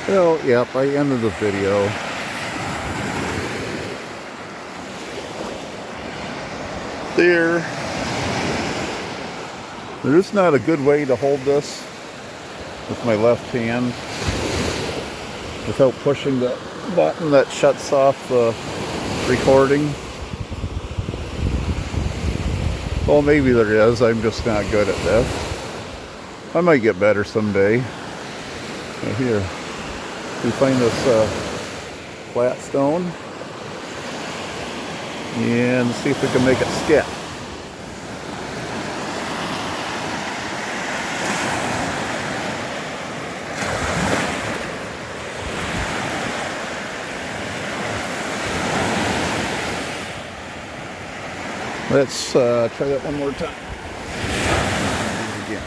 Well, yep, I ended the video. There's not a good way to hold this with my left hand without pushing the button that shuts off the recording. Well, maybe there is. I'm just not good at this. I might get better someday. Here, we find this flat stone, and see if we can make it stick. Let's try that one more time. Again.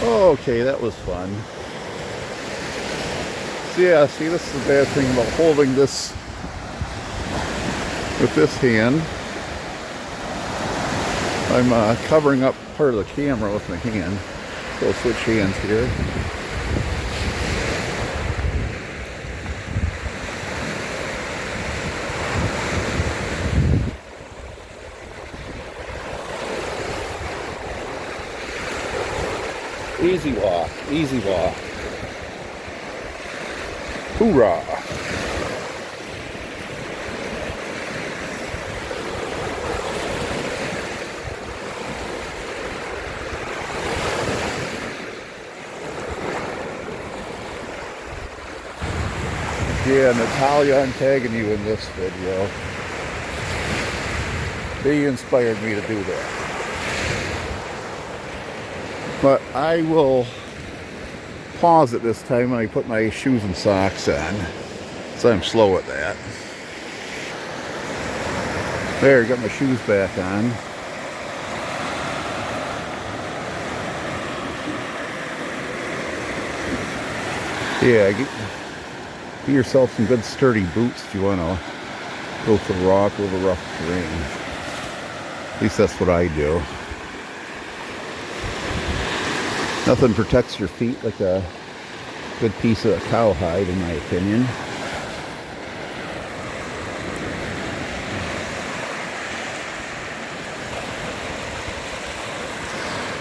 Okay, that was fun. So yeah, see, this is the bad thing about holding this with this hand. I'm covering up part of the camera with my hand. So I'll switch hands here. Easy walk, easy walk. Hoorah! Yeah, Natalia, I'm tagging you in this video. They inspired me to do that. But I will pause it this time when I put my shoes and socks on. So I'm slow at that. There, got my shoes back on. Yeah, get yourself some good sturdy boots if you want to go for rock over rough terrain. At least that's what I do. Nothing protects your feet like a good piece of cowhide, in my opinion.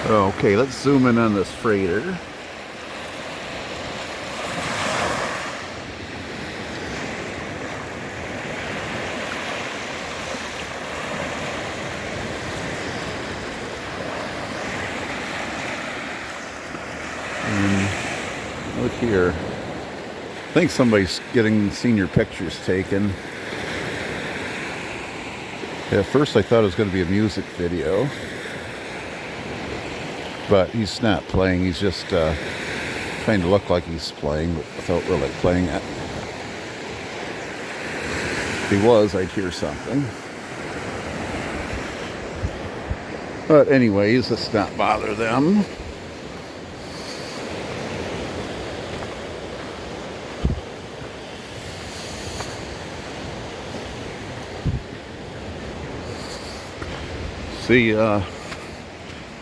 Okay, let's zoom in on this freighter. Look here. I think somebody's getting senior pictures taken. At first I thought it was going to be a music video. But he's not playing. He's just trying to look like he's playing, but without really playing it. If he was, I'd hear something. But anyways, let's not bother them. See,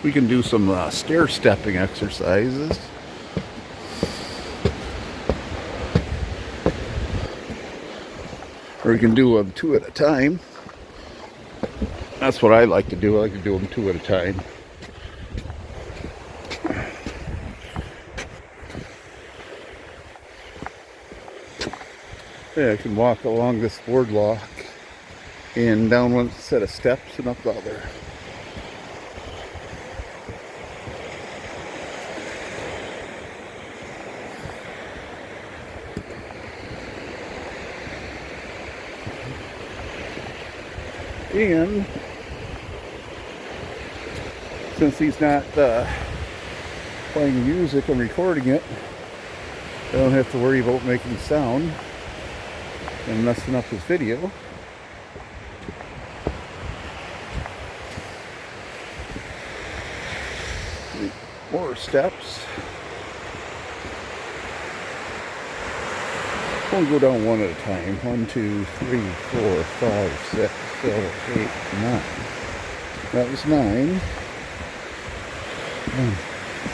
we can do some stair stepping exercises. Or we can do them two at a time. That's what I like to do. I like to do them two at a time. Yeah, I can walk along this boardwalk and down one set of steps and up the other. And since he's not playing music and recording it, I don't have to worry about making sound and messing up his video. More steps. We'll go down one at a time. 1, 2, 3, 4, 5, 6, 7, 8, 9. That was 9. 1,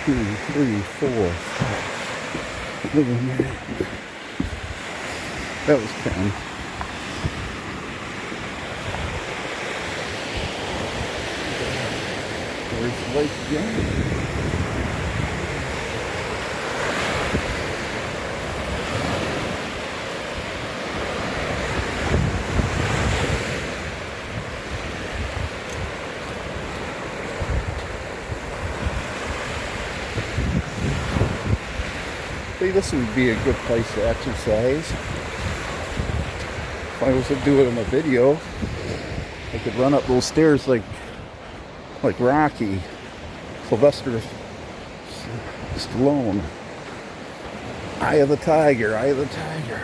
2, 3, 4, 5. That was 10. Where's the lake again? See, this would be a good place to exercise. If I was to do it in a video, I could run up those stairs like Rocky, Sylvester Stallone. Eye of the tiger, eye of the tiger.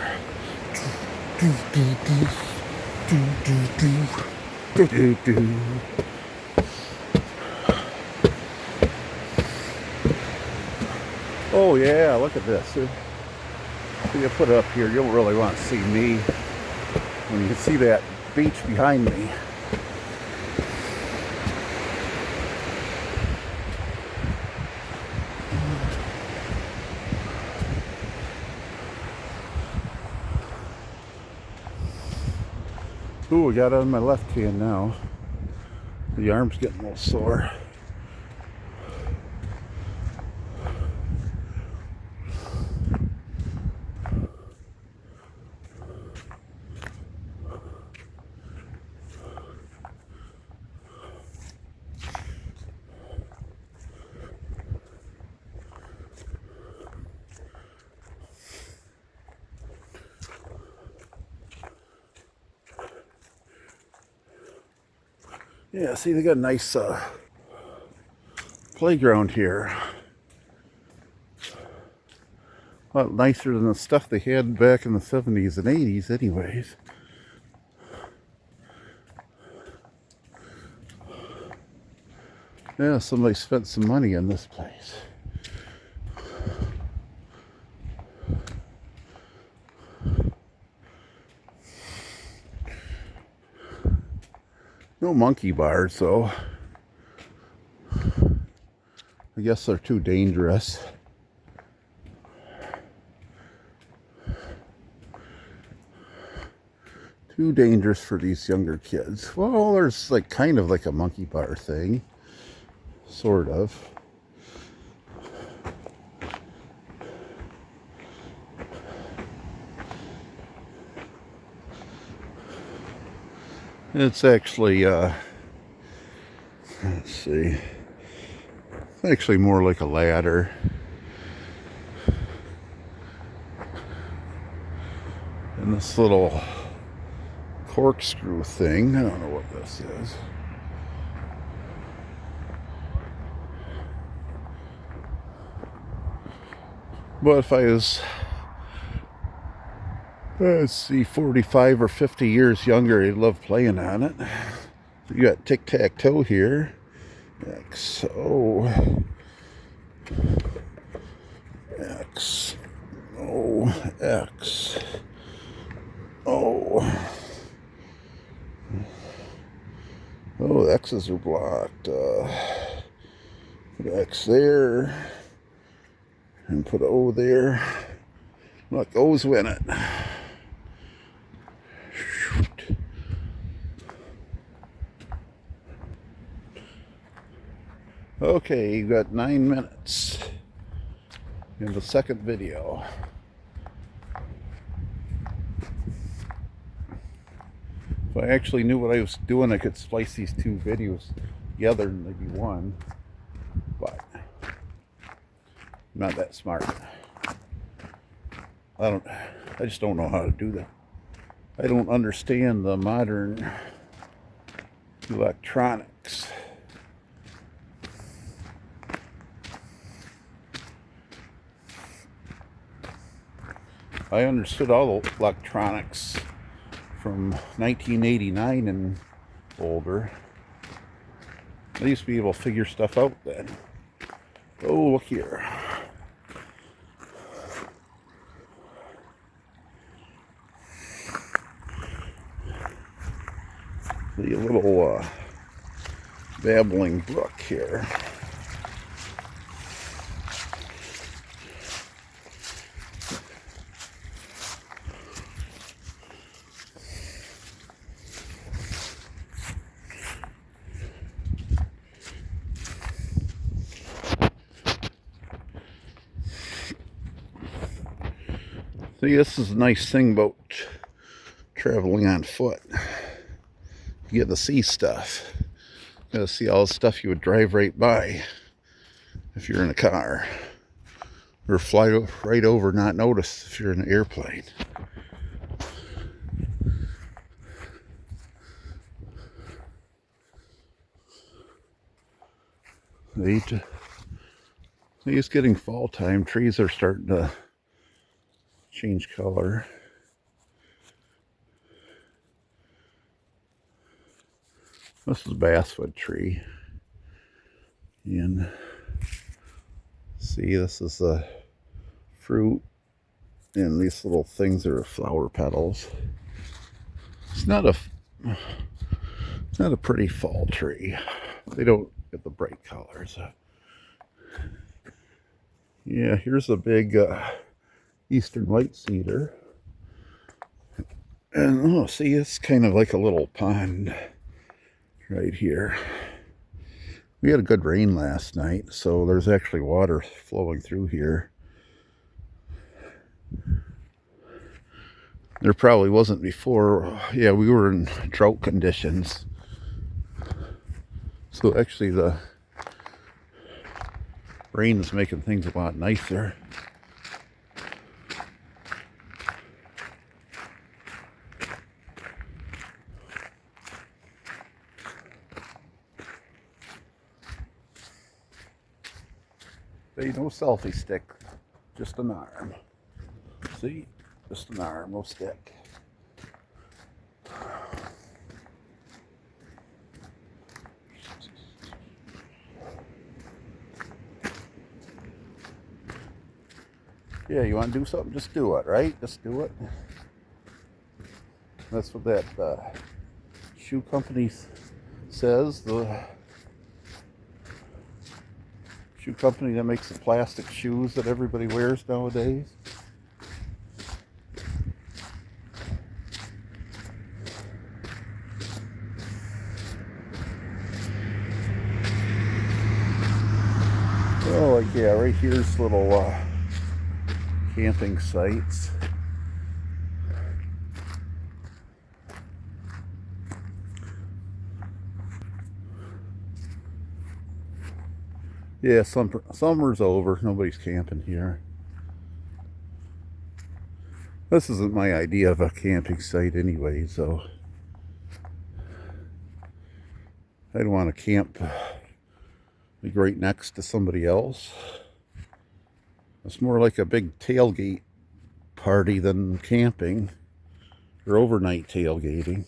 Oh yeah, look at this. If you put it up here, you'll really want to see me when you can see that beach behind me. Ooh, I got it on my left hand now. The arm's getting a little sore. Yeah, see, they got a nice playground here. A lot nicer than the stuff they had back in the 70s and 80s anyways. Yeah, somebody spent some money on this place. No monkey bars, though. I guess they're too dangerous. Too dangerous for these younger kids. Well, there's like kind of like a monkey bar thing. Sort of. It's actually, let's see. It's actually more like a ladder. And this little corkscrew thing, I don't know what this is. But if I was, let's see, 45 or 50 years younger, I'd love playing on it. You got tic-tac-toe here. XO. X. O. X. O. Oh, the X's are blocked. Put an X there. And put an O there. Look, O's win it. Shoot. Okay, you got 9 minutes in the second video. If I actually knew what I was doing, I could splice these two videos together and they'd be one. But I'm not that smart. I just don't know how to do that. I don't understand the modern electronics. I understood all the electronics from 1989 and older. I used to be able to figure stuff out then. Oh, look here. the little babbling brook here. See, this is a nice thing about traveling on foot. You get to see stuff. You get to see all the stuff you would drive right by if you're in a car. Or fly right over, not notice if you're in an airplane. It's getting fall time. Trees are starting to change color. This is a basswood tree. And see, this is the fruit. And these little things are flower petals. It's not a pretty fall tree. They don't get the bright colors. Yeah, here's a big eastern white cedar. And oh, see, it's kind of like a little pond right here. We had a good rain last night, so there's actually water flowing through here. There probably wasn't before. Yeah, we were in drought conditions. So actually the rain is making things a lot nicer. Hey, no selfie stick, just an arm. See, just an arm, no stick. Yeah, you want to do something? Just do it, right? Just do it. That's what that shoe company says. The shoe company that makes the plastic shoes that everybody wears nowadays. Oh, like, yeah, right here's little camping sites. Yeah, summer's over. Nobody's camping here. This isn't my idea of a camping site anyway, so I don't want to camp like right next to somebody else. It's more like a big tailgate party than camping or overnight tailgating.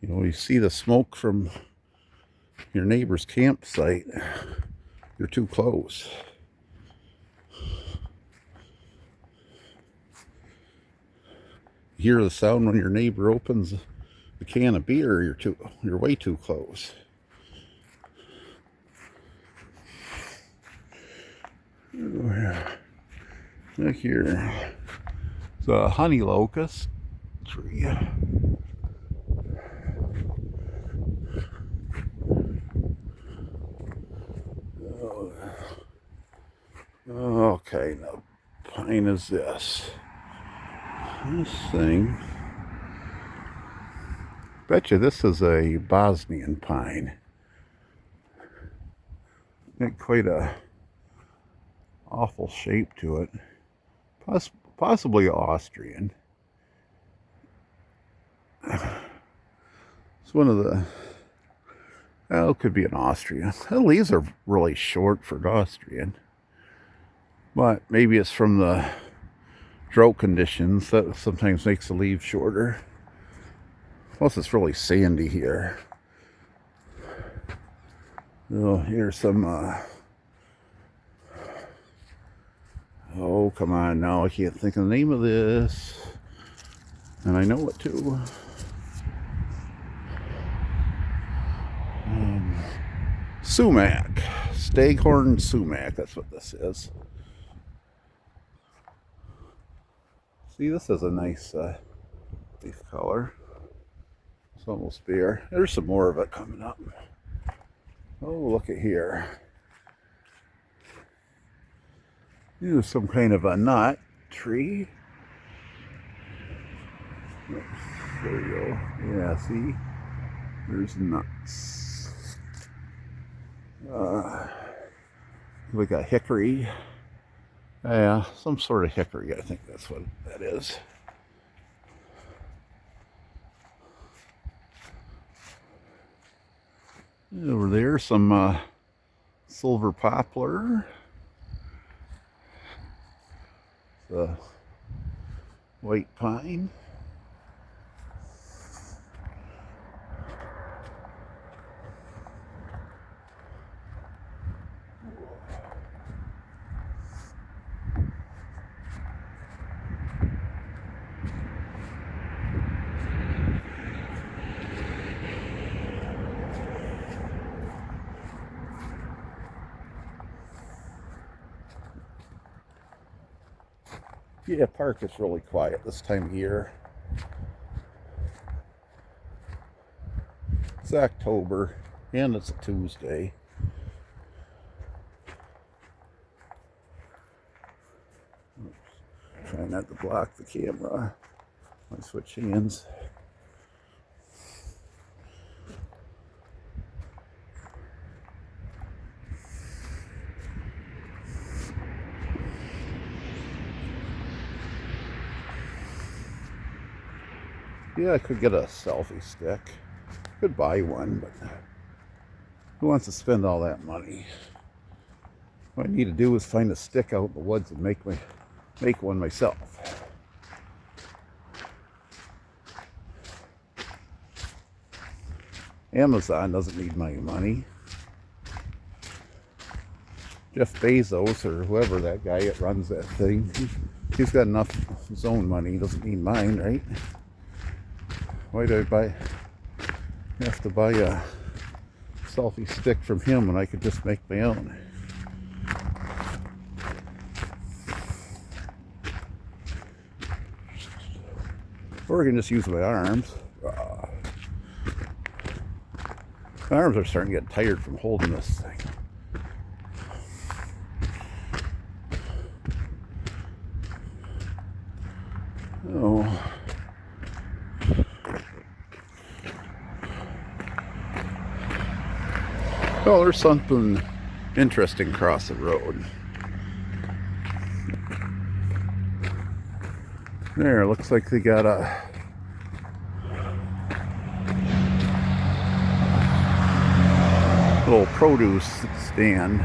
You know, you see the smoke from your neighbor's campsite, you're too close. You hear the sound when your neighbor opens a can of beer, you're way too close. Look here. It's a honey locust tree. Okay, now pine is this. This thing. Bet you this is a Bosnian pine. Got quite a awful shape to it. Possibly Austrian. It's one of the, well, it could be an Austrian. The leaves are really short for an Austrian. But maybe it's from the drought conditions that sometimes makes the leaves shorter. Plus it's really sandy here. Oh, here's some Oh, come on now. I can't think of the name of this. And I know it too. Sumac. Staghorn sumac. That's what this is. See, this is a nice leaf color. It's almost bare. There's some more of it coming up. Oh, look at here. This is some kind of a nut tree. Oops, there you go. Yeah, see? There's nuts. Like a hickory. Yeah, some sort of hickory. I think that's what that is. Over there, some silver poplar. The white pine. Yeah, park is really quiet this time of year. It's October, and it's a Tuesday. Oops. Try not to block the camera. I switch hands. Yeah, I could get a selfie stick. Could buy one, but who wants to spend all that money? What I need to do is find a stick out in the woods and make one myself. Amazon doesn't need my money. Jeff Bezos or whoever that guy that runs that thing, he's got enough of his own money. He doesn't need mine, right? Why do I have to buy a selfie stick from him when I could just make my own? Or I can just use my arms. My arms are starting to get tired from holding this thing. Oh. Oh, there's something interesting across the road. There, looks like they got a little produce stand.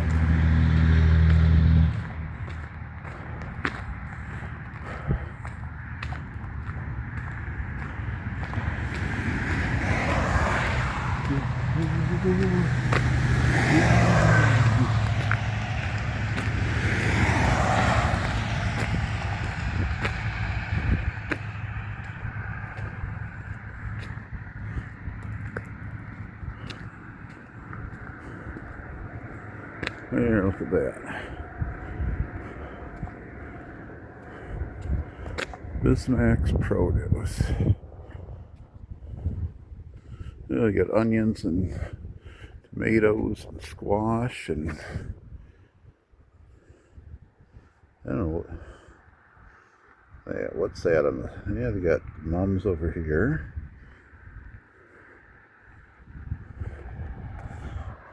There, look at that. Bismack's produce. Yeah, I got onions and tomatoes and squash and I don't know what's that on the, yeah, they got mums over here.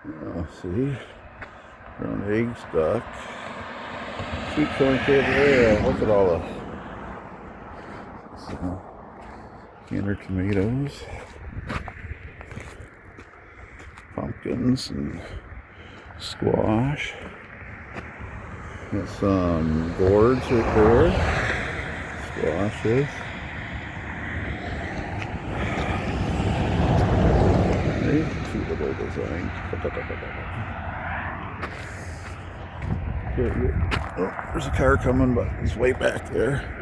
Oh, see, ground eggs, duck, sweet corn cake. Yeah, look at all the canner tomatoes, pumpkins and squash. Got some gourds right there, squashes. Cute little design. Oh, there's a car coming, but he's way back there.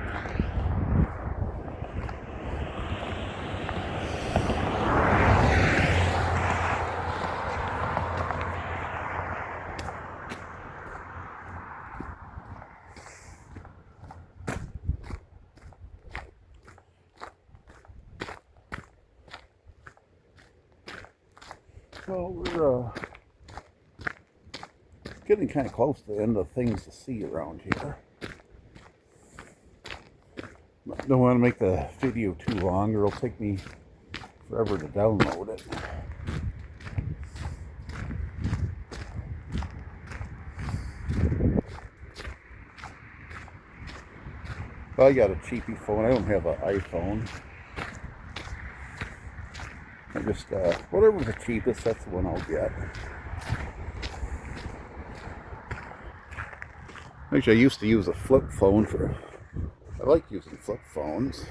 Well, we're getting kind of close to the end of things to see around here. Don't want to make the video too long, or it'll take me forever to download it. I got a cheapy phone. I don't have an iPhone. I just, whatever's the cheapest, that's the one I'll get. Actually, I used to use a flip phone I like using flip phones.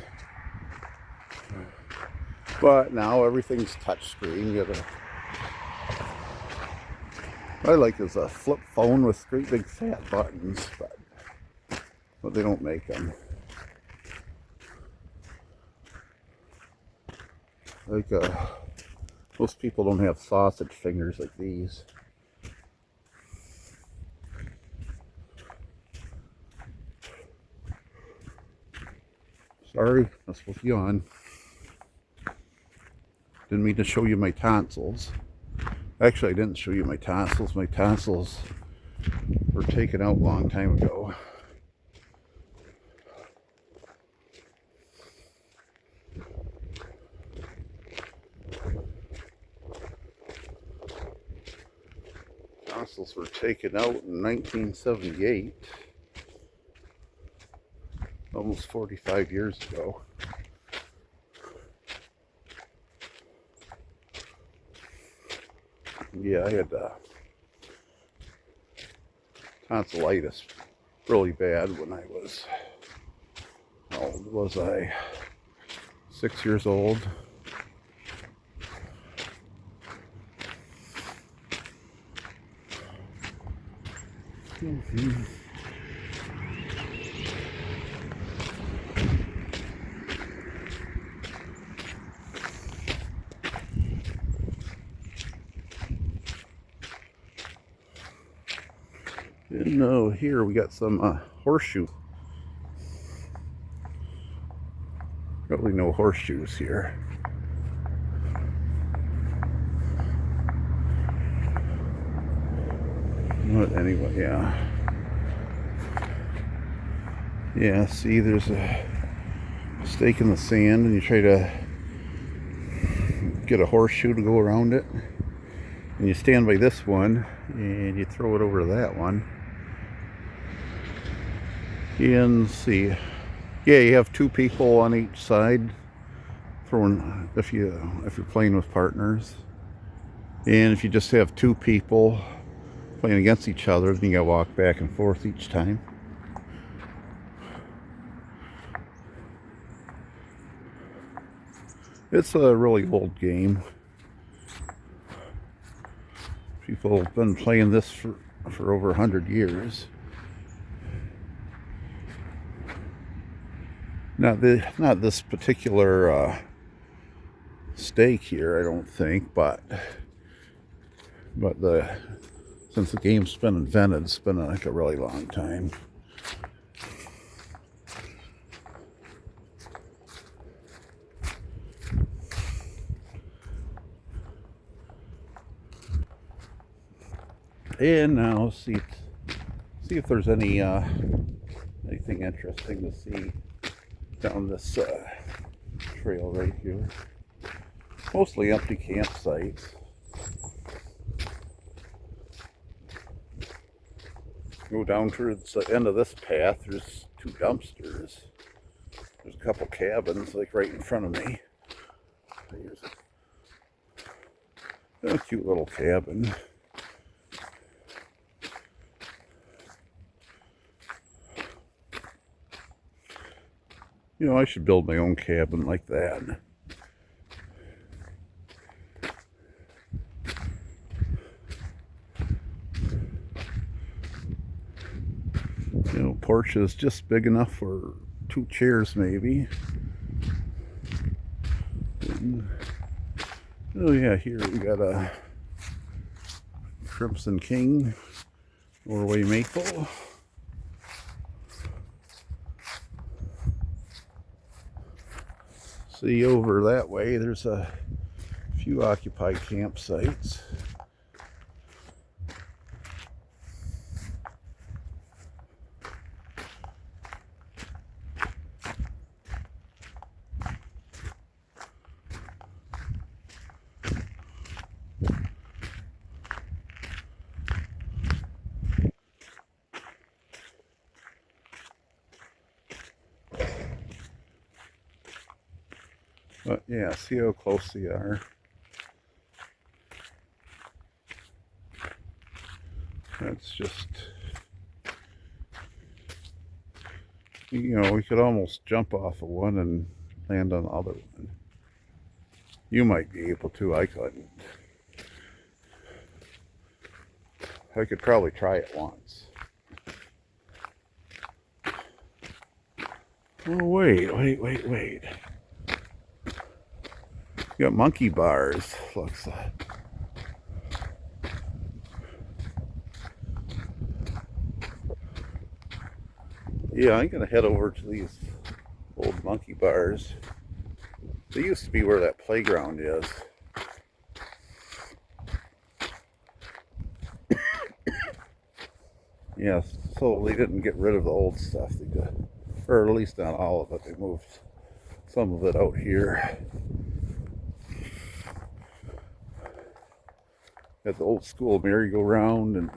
But now everything's touchscreen. What I like is a flip phone with great big fat buttons, but they don't make them. Like, most people don't have sausage fingers like these. Sorry, I was supposed to be on. Didn't mean to show you my tonsils. Actually, I didn't show you my tonsils. My tonsils were taken out a long time ago. Tonsils were taken out in 1978. Almost 45 years ago. Yeah, I had tonsillitis really bad when I was, how old was I? 6 years old. Mm-hmm. And here we got some horseshoe. Probably no horseshoes here. But anyway, yeah. Yeah, see, there's a stake in the sand, and you try to get a horseshoe to go around it. And you stand by this one, and you throw it over to that one. And see, yeah, you have two people on each side throwing, if you're playing with partners. And if you just have two people playing against each other, then you gotta walk back and forth each time. It's a really old game. People have been playing this for over 100 years. Not this particular stake here, I don't think, but since the game's been invented, it's been like a really long time. And now see if there's anything interesting to see down this trail right here. Mostly empty campsites. Go down towards the end of this path, there's two dumpsters. There's a couple cabins like right in front of me. Here's a cute little cabin. You know, I should build my own cabin like that. porch is just big enough for 2 chairs maybe. And, oh yeah, here we got a Crimson King Norway maple. See, over that way there's a few occupied campsites. But yeah, see how close they are. That's just, you know, we could almost jump off of one and land on the other one. You might be able to, I couldn't. I could probably try it once. Oh, wait. You got monkey bars, looks like. Yeah, I'm gonna head over to these old monkey bars. They used to be where that playground is. Yeah, so they didn't get rid of the old stuff. They did, or at least not all of it. They moved some of it out here. Got the old school merry-go-round and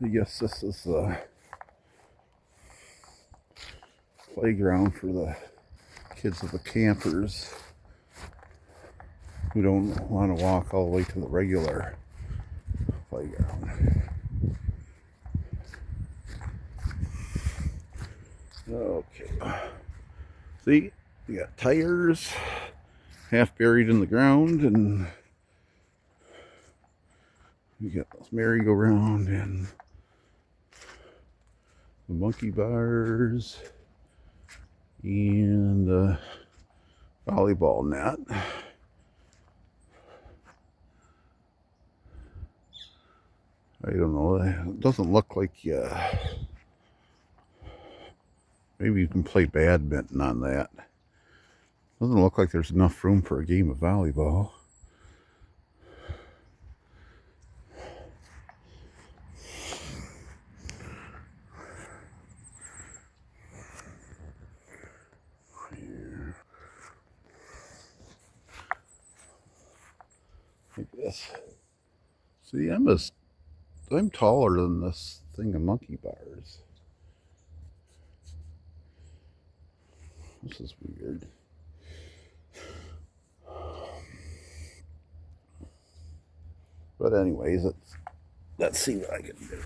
I guess this is the playground for the kids of the campers who don't want to walk all the way to the regular playground. Okay. See, you got tires half buried in the ground, and you got this merry-go-round and the monkey bars and the volleyball net. I don't know. It doesn't look like maybe you can play badminton on that. Doesn't look like there's enough room for a game of volleyball. Like this. See, I'm taller than this thing of monkey bars. This is weird. But anyways, let's see what I can do.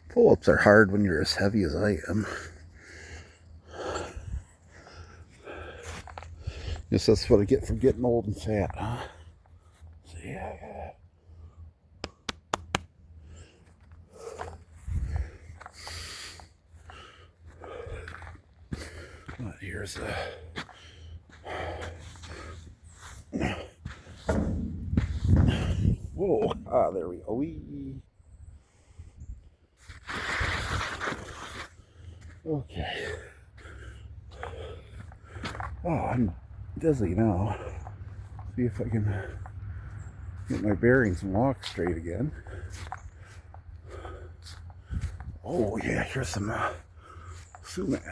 Pull-ups are hard when you're as heavy as I am. Guess that's what I get for getting old and fat, huh? See, But here's a whoa, there we go. Okay. Oh, I'm dizzy now. See if I can get my bearings and walk straight again. Oh yeah, here's some sumac.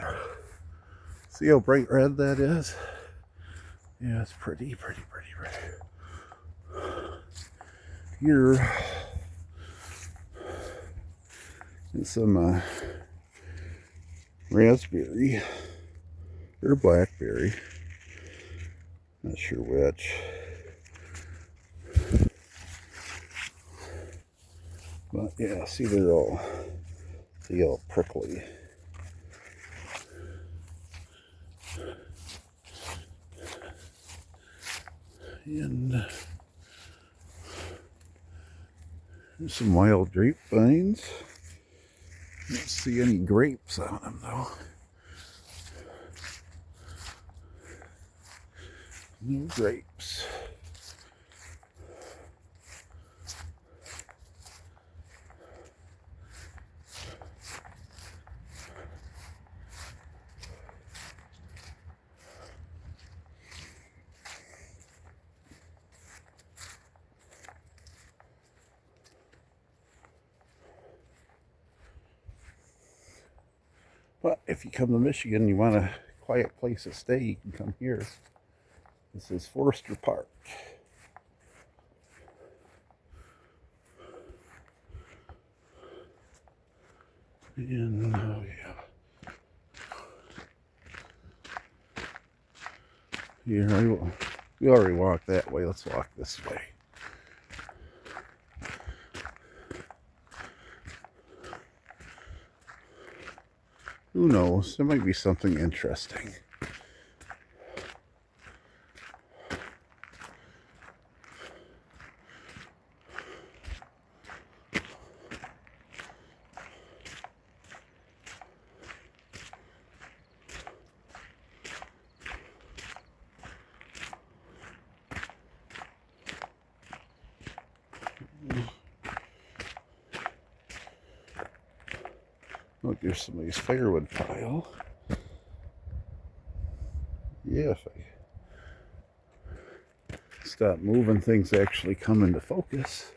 See how bright red that is? Yeah, it's pretty. Here is some raspberry or blackberry. Not sure which. But yeah, see they're all prickly. And there's some wild grapevines. Don't see any grapes on them though. No grapes. But if you come to Michigan, you want a quiet place to stay, you can come here. This is Forester Park. And oh yeah. Here, we already walked that way. Let's walk this way. Who knows? There might be something interesting. Look, there's somebody's firewood pile. Yeah, if I stop moving, things actually come into focus.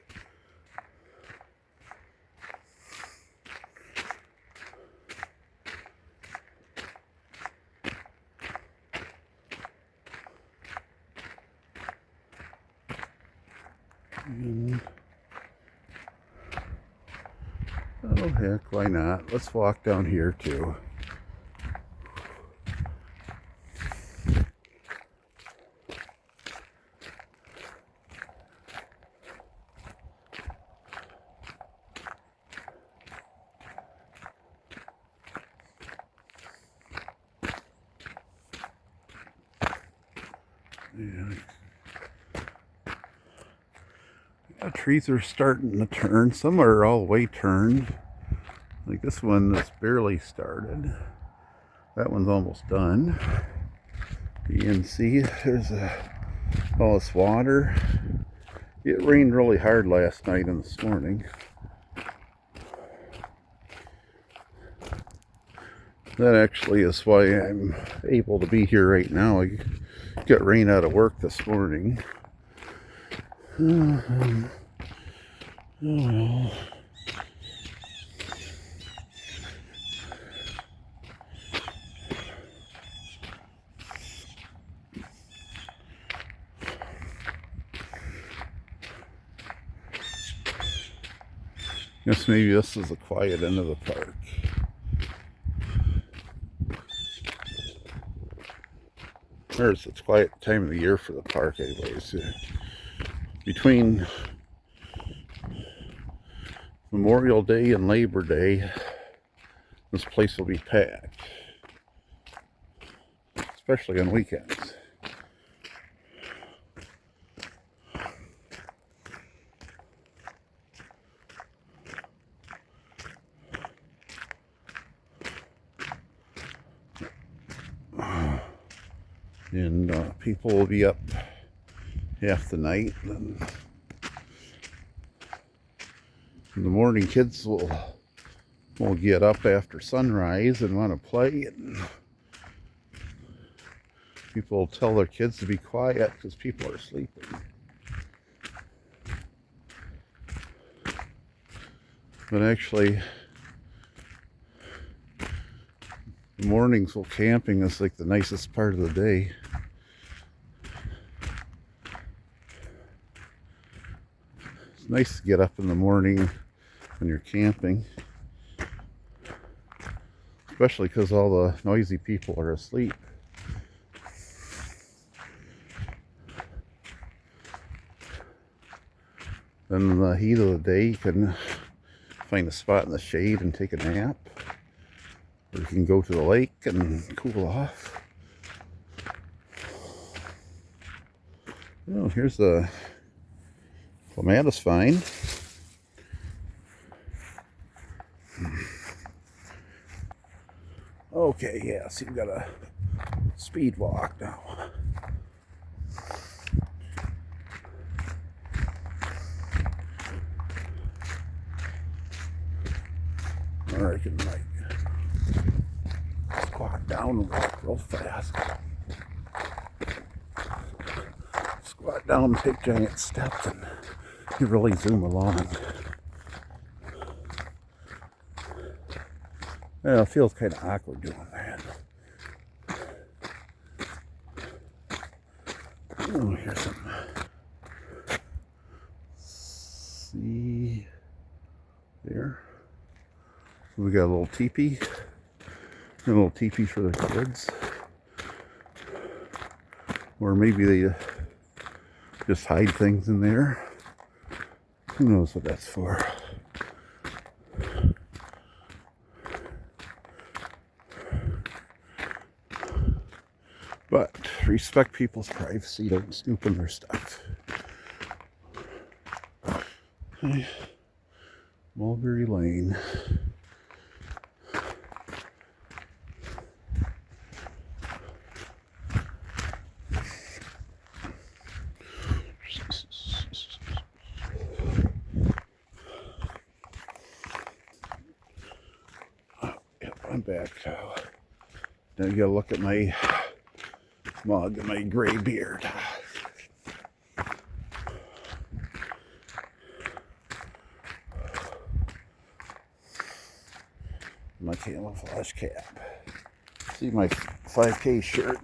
And, oh heck, why not? Let's walk down here too. Yeah, trees are starting to turn. Some are all the way turned. Like this one that's barely started. That one's almost done. You can see there's all this water. It rained really hard last night and this morning. That actually is why I'm able to be here right now. I got rain out of work this morning. Oh well. Guess maybe this is the quiet end of the park. Or it's a quiet time of the year for the park anyways. Between Memorial Day and Labor Day, this place will be packed. Especially on weekends. and people will be up half the night. And in the morning, kids will get up after sunrise and want to play, and people will tell their kids to be quiet because people are sleeping. But actually, the mornings while camping is like the nicest part of the day. It's nice to get up in the morning when you're camping, especially because all the noisy people are asleep. Then in the heat of the day, you can find a spot in the shade and take a nap, or you can go to the lake and cool off. Oh, here's the clematis vine. Okay, yeah, so you've got a speed walk now. Or I can like squat down and walk real fast. Squat down and take giant steps, and you really zoom along. Yeah, it feels kind of awkward doing that. Oh, here's some. See there. We got a little teepee. A little teepee for the kids. Or maybe they just hide things in there. Who knows what that's for? But respect people's privacy. Don't snoop in their stuff. Okay. Mulberry Lane. I'm back now. Now you gotta look at my mug and my gray beard. My camouflage cap. See my 5K shirt.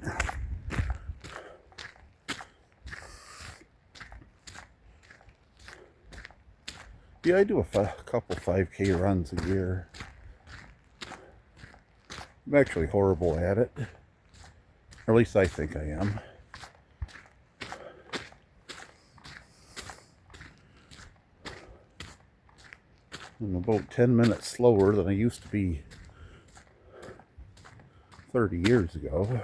Yeah, I do a couple 5K runs a year. I'm actually horrible at it. Or at least I think I am. I'm about 10 minutes slower than I used to be 30 years ago.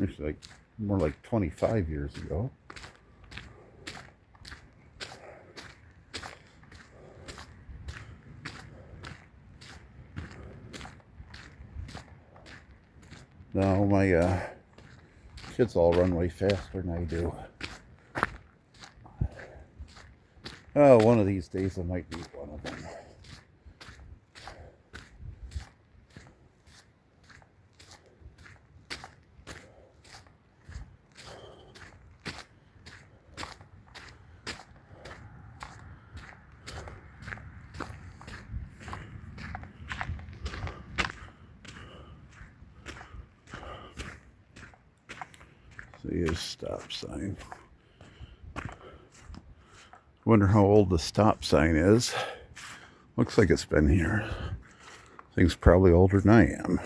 Actually, like more like 25 years ago. Now my kids all run way faster than I do. Oh, one of these days I might beat one of them. See his stop sign. Wonder how old the stop sign is. Looks like it's been here. Thing's probably older than I am.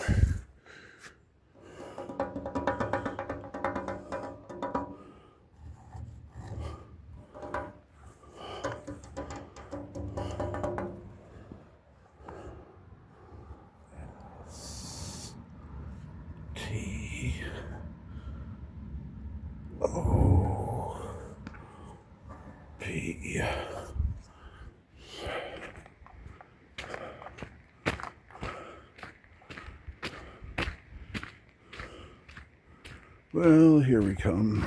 T O P. Well, here we come.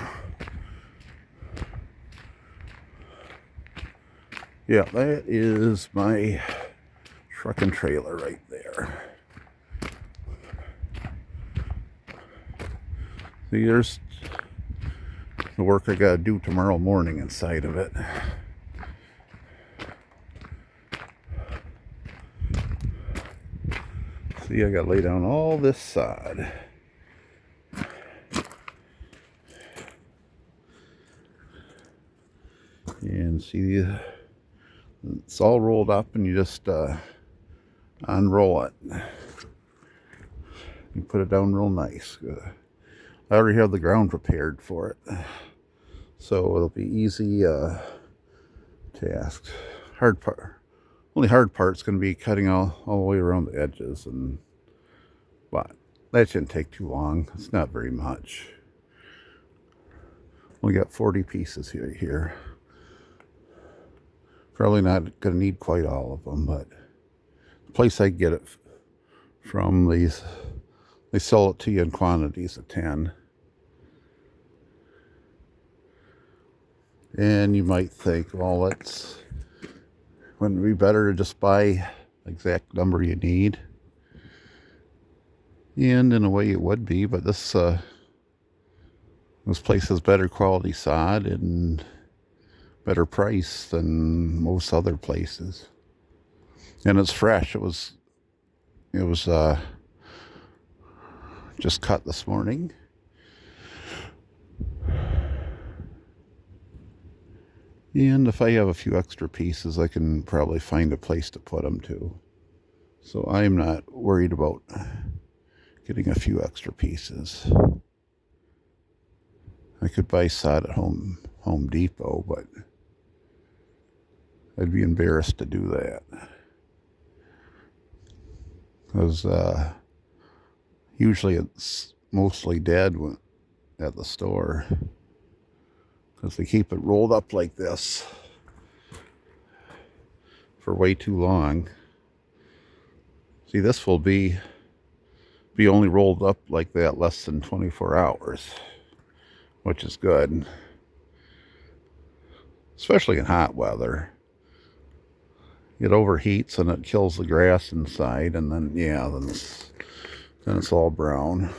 Yeah, that is my truck and trailer right there. See, there's the work I gotta do tomorrow morning inside of it. See, I gotta lay down all this sod. And see, it's all rolled up, and you just unroll it. You put it down real nice. I already have the ground prepared for it, so it'll be easy task. Only hard part's going to be cutting all the way around the edges, but that shouldn't take too long. It's not very much. We got 40 pieces here. Probably not going to need quite all of them, but the place I get it from, they sell it to you in quantities of 10. And you might think, well, wouldn't it be better to just buy the exact number you need? And in a way it would be, but this place has better quality sod and better price than most other places. And it's fresh. It was just cut this morning. And if I have a few extra pieces, I can probably find a place to put them to. So I'm not worried about getting a few extra pieces. I could buy sod at Home Depot, but I'd be embarrassed to do that. Because usually it's mostly dead at the store. Because they keep it rolled up like this for way too long. See, this will be only rolled up like that less than 24 hours, which is good, especially in hot weather. It overheats and it kills the grass inside, and then then it's all brown.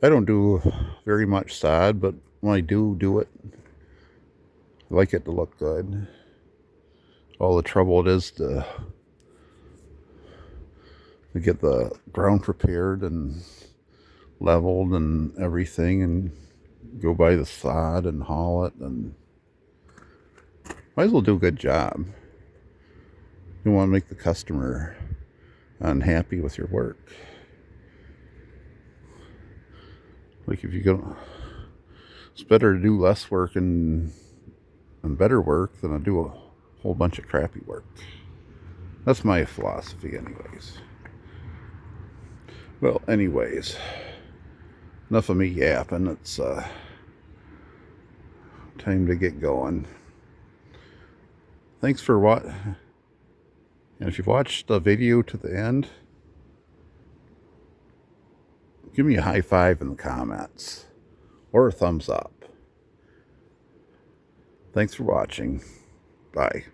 I don't do very much sod, but when I do it, I like it to look good. All the trouble it is to get the ground prepared and leveled and everything, and go buy the sod and haul it, and might as well do a good job. You want to make the customer unhappy with your work. Like if you go, it's better to do less work and better work than to do a whole bunch of crappy work. That's my philosophy anyways. Well, anyways, enough of me yapping. It's time to get going. Thanks for watching. And if you've watched the video to the end, give me a high five in the comments or a thumbs up. Thanks for watching. Bye.